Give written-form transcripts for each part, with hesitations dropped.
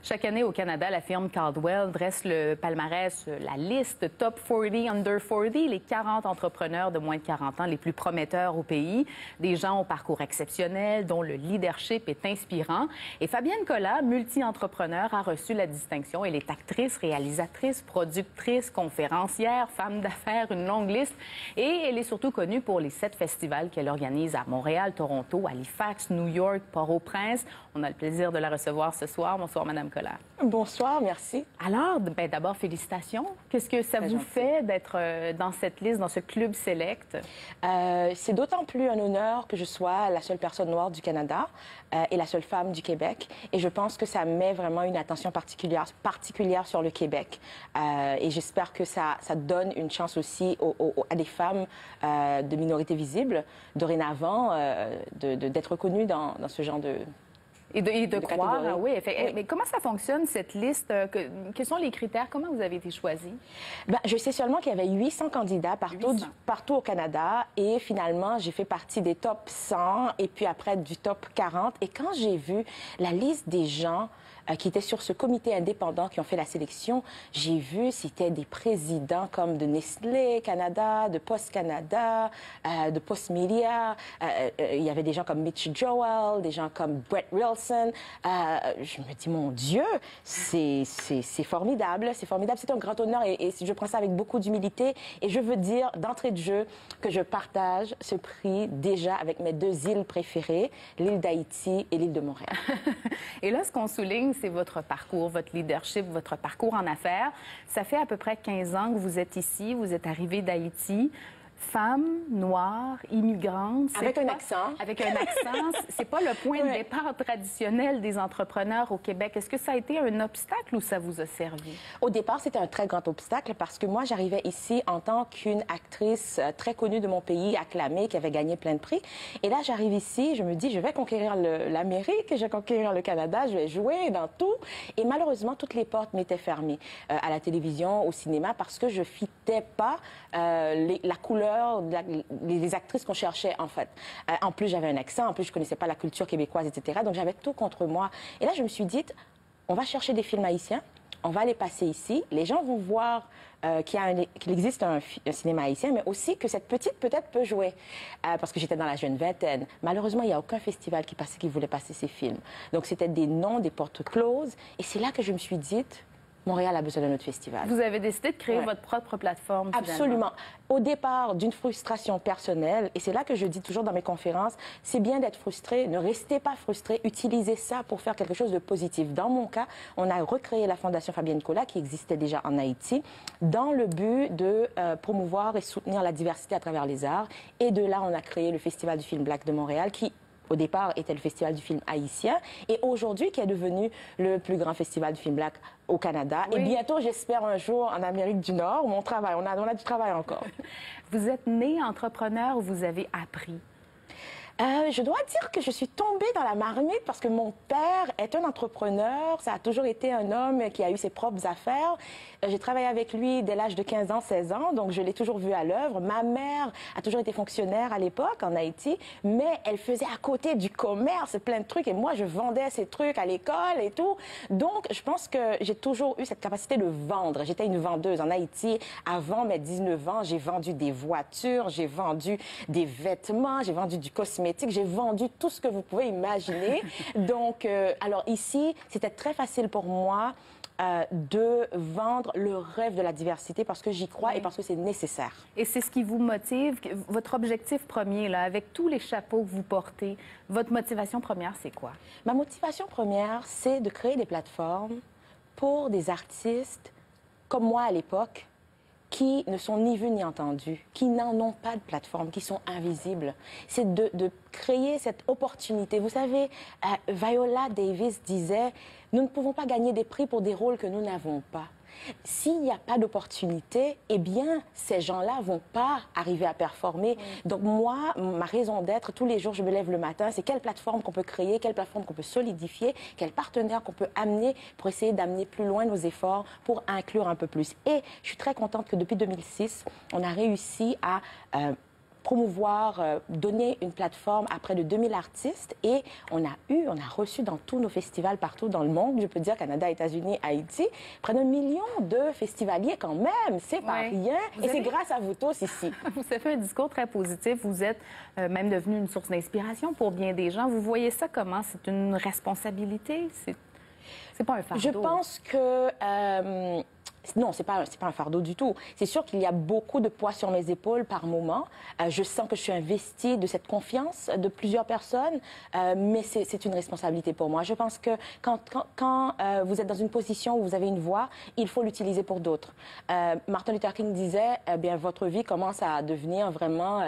Chaque année au Canada, la firme Caldwell dresse le palmarès, la liste Top 40, Under 40, les 40 entrepreneurs de moins de 40 ans les plus prometteurs au pays. Des gens au parcours exceptionnel, dont le leadership est inspirant. Et Fabienne Collat, multi-entrepreneur, a reçu la distinction. Elle est actrice, réalisatrice, productrice, conférencière, femme d'affaires, une longue liste. Et elle est surtout connue pour les 7 festivals qu'elle organise à Montréal, Toronto, Halifax, New York, Port-au-Prince. On a le plaisir de la recevoir ce soir. Bonsoir, Madame Collat. Bonsoir, merci. Alors, d'abord, félicitations. Qu'est-ce que ça vous fait d'être dans cette liste, dans ce club select? C'est d'autant plus un honneur que je sois la seule personne noire du Canada et la seule femme du Québec. Et je pense que ça met vraiment une attention particulière sur le Québec. Et j'espère que ça donne une chance aussi à des femmes de minorités visibles, dorénavant, d'être reconnues dans ce genre de... Et de croire, oui. Oui. Mais comment ça fonctionne, cette liste? Quels sont les critères? Comment vous avez été choisie? Je sais seulement qu'il y avait 800 candidats partout au Canada. Et finalement, j'ai fait partie des top 100 et puis après du top 40. Et quand j'ai vu la liste des gens qui étaient sur ce comité indépendant qui ont fait la sélection, j'ai vu c'était des présidents comme de Nestlé Canada, de Post Canada, de Post Media. Il y avait des gens comme Mitch Joel, des gens comme Brett Wilson. Je me dis, mon Dieu, c'est formidable, c'est formidable. C'est un grand honneur et je prends ça avec beaucoup d'humilité. Et je veux dire d'entrée de jeu que je partage ce prix déjà avec mes 2 îles préférées, l'île d'Haïti et l'île de Montréal. Et là, ce qu'on souligne, c'est votre parcours, votre leadership, votre parcours en affaires. Ça fait à peu près 15 ans que vous êtes ici, vous êtes arrivée d'Haïti. Femme, noire, immigrante. Avec un accent. Avec un accent. C'est pas le point de départ traditionnel des entrepreneurs au Québec. Est-ce que ça a été un obstacle ou ça vous a servi? Au départ, c'était un très grand obstacle parce que moi, j'arrivais ici en tant qu'une actrice très connue de mon pays, acclamée, qui avait gagné plein de prix. Et là, j'arrive ici, je me dis, je vais conquérir l'Amérique, je vais conquérir le Canada, je vais jouer dans tout. Et malheureusement, toutes les portes m'étaient fermées à la télévision, au cinéma, parce que je fitais pas la couleur les actrices qu'on cherchait, en fait. En plus, j'avais un accent, en plus, je connaissais pas la culture québécoise, etc. Donc, j'avais tout contre moi. Et là, je me suis dit, on va chercher des films haïtiens, on va les passer ici. Les gens vont voir qu'il existe un cinéma haïtien, mais aussi que cette petite, peut-être, peut jouer. Parce que j'étais dans la jeune vingtaine. Malheureusement, il n'y a aucun festival qui voulait passer ces films. Donc, c'était des noms, des portes closes. Et c'est là que je me suis dit, Montréal a besoin d'un autre festival. Vous avez décidé de créer votre propre plateforme, finalement. Absolument. Au départ, d'une frustration personnelle, et c'est là que je dis toujours dans mes conférences, c'est bien d'être frustré, ne restez pas frustré, utilisez ça pour faire quelque chose de positif. Dans mon cas, on a recréé la Fondation Fabienne Collat, qui existait déjà en Haïti, dans le but de promouvoir et soutenir la diversité à travers les arts. Et de là, on a créé le Festival du film Black de Montréal, qui au départ, était le Festival du film haïtien et aujourd'hui, qui est devenu le plus grand festival du film black au Canada. Oui. Et bientôt, j'espère un jour en Amérique du Nord, où on a du travail encore. Vous êtes né entrepreneur ou vous avez appris? Je dois dire que je suis tombée dans la marmite parce que mon père est un entrepreneur. Ça a toujours été un homme qui a eu ses propres affaires. J'ai travaillé avec lui dès l'âge de 15 ans, 16 ans, donc je l'ai toujours vu à l'œuvre. Ma mère a toujours été fonctionnaire à l'époque en Haïti, mais elle faisait à côté du commerce plein de trucs et moi, je vendais ces trucs à l'école et tout. Donc, je pense que j'ai toujours eu cette capacité de vendre. J'étais une vendeuse en Haïti. Avant mes 19 ans, j'ai vendu des voitures, j'ai vendu des vêtements, j'ai vendu du cosmétique. J'ai vendu tout ce que vous pouvez imaginer. Donc, alors ici, c'était très facile pour moi de vendre le rêve de la diversité parce que j'y crois et parce que c'est nécessaire. Et c'est ce qui vous motive, votre objectif premier, là, avec tous les chapeaux que vous portez, votre motivation première, c'est quoi? Ma motivation première, c'est de créer des plateformes pour des artistes comme moi à l'époque, qui ne sont ni vus ni entendus, qui n'en ont pas de plateforme, qui sont invisibles. C'est de créer cette opportunité. Vous savez, Viola Davis disait, nous ne pouvons pas gagner des prix pour des rôles que nous n'avons pas. S'il n'y a pas d'opportunité, eh bien, ces gens-là vont pas arriver à performer. Donc, moi, ma raison d'être, tous les jours, je me lève le matin, c'est quelle plateforme qu'on peut créer, quelle plateforme qu'on peut solidifier, quel partenaire qu'on peut amener pour essayer d'amener plus loin nos efforts, pour inclure un peu plus. Et je suis très contente que depuis 2006, on a réussi à promouvoir, donner une plateforme à près de 2000 artistes et on a reçu dans tous nos festivals partout dans le monde, je peux dire Canada, États-Unis, Haïti, près d'1 million de festivaliers quand même, c'est pas rien et c'est grâce à vous tous ici. Vous avez fait un discours très positif, vous êtes même devenu une source d'inspiration pour bien des gens. Vous voyez ça comment? C'est une responsabilité? C'est pas un fardeau? Je pense que... non, c'est pas un fardeau du tout. C'est sûr qu'il y a beaucoup de poids sur mes épaules par moment. Je sens que je suis investie de cette confiance de plusieurs personnes, mais c'est une responsabilité pour moi. Je pense que quand vous êtes dans une position où vous avez une voix, il faut l'utiliser pour d'autres. Martin Luther King disait, bien, votre vie commence à devenir vraiment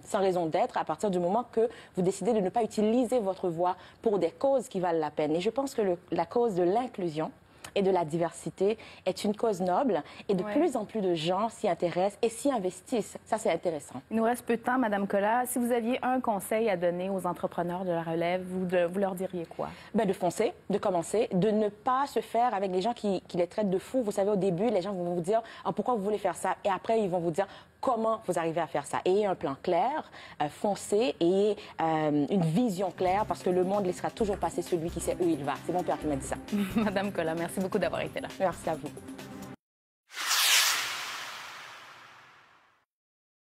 sans raison d'être à partir du moment que vous décidez de ne pas utiliser votre voix pour des causes qui valent la peine. Et je pense que la cause de l'inclusion et de la diversité est une cause noble et de plus en plus de gens s'y intéressent et s'y investissent. Ça, c'est intéressant. Il nous reste peu de temps, Madame Colas. Si vous aviez un conseil à donner aux entrepreneurs de la relève, vous leur diriez quoi? Bien, de foncer, de commencer, de ne pas se faire avec les gens qui les traitent de fous. Vous savez, au début, les gens vont vous dire pourquoi vous voulez faire ça? Et après, ils vont vous dire comment vous arrivez à faire ça. Ayez un plan clair, foncez, ayez une vision claire parce que le monde laissera toujours passer celui qui sait où il va. C'est mon père qui m'a dit ça. Madame Colas, merci beaucoup d'avoir été là. Merci à vous.